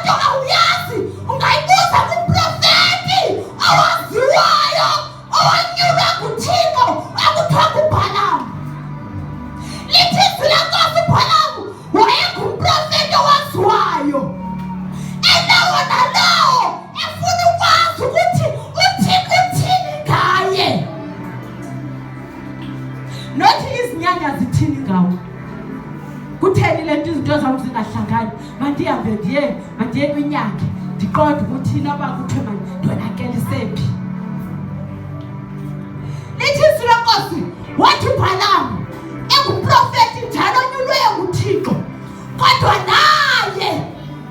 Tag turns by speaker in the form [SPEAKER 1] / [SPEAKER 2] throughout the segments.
[SPEAKER 1] kodwa awuyazi ungayibuza kumprofeti owaziwayo owanyulwa nguThixo akuthiwa nguBhalamu. Lithi izwi lenkosi uBhalamu wayengumprofeti owaziwayo, enawo nalawo efuna ukwazi ukuthi uThixo uthini ngaye, nothi izinyanya zithini ngawo. Kutheni le nto izinto zami zingahlangani? Mandiye kwinyanga ndiqonde ukuthi noba kuthiwe mandonakalisephi. Lithi izwi lenkosi wathi uBhalamu engumprofeti njalo onyulweyo nguThixo, kodwa naye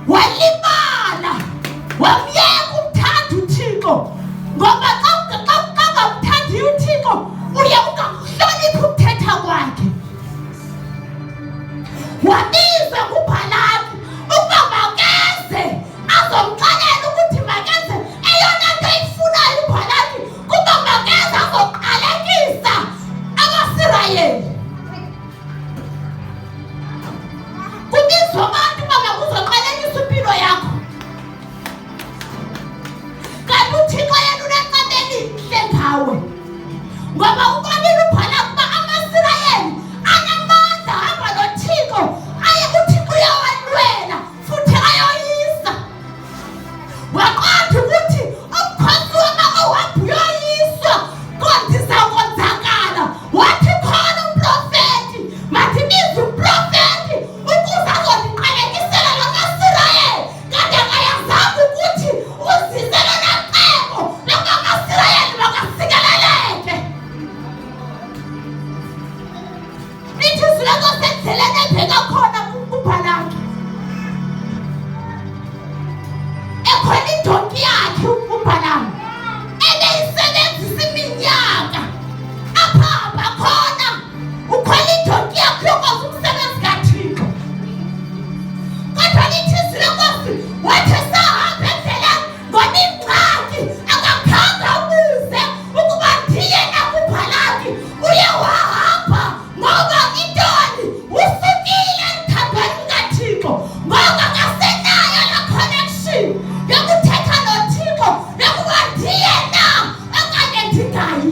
[SPEAKER 1] walimala wamyeka umthanda uThixo, ngoba xa ungamthandiyo uThixo uye ungakuhloniphi ukuthetha kwakhe. Wabizwa nguBhalaki ukuba makeze azomxelela ukuthi makeze eyona nto ifunayo uBhalaki kuba makeze azoqalekisa amaSirayeli. Kubizwa abantu uba makuzoqalekisa impilo yakho, kanti uThixo yena unecebo elihle ngawe, ngoba ubonile uBhalaki uba amaSirayeli anamandla hamba noThixo, aye uThixo uyawalwela futhi ayoyisa. Waqonda ukuthi umkhosi wama owahamba uyoyiswa kondiza konzakala. Wathi khona umprofeti, mandibize umprofeti ukuze azondiqalekisela lamaSirayeli, kanti akayazanga ukuthi uzizele nacebo lokuba amaSirayeli makasikeleleke. Lithi izwi lenkosi endleleni ebheka khona uBhalaki, ekhona indonki yakhe uBhalamu ebeyisebenzisa iminyaka apha hamba khona. Ukhona indonki yakhe yokwazi umsebenzi kaThixo, kodwa lithi izwi lenkosi wathi esahamba endleleni ngoba ingxaki akakhange abuze ukuba ndiye nakuBhalaki. Uye wahamba ngoba intoni? Usukile emthandweni kaThixo, ngoba kasenayo la connection yokuthetha noThixo yokuba ndiye na okanye ndingayi.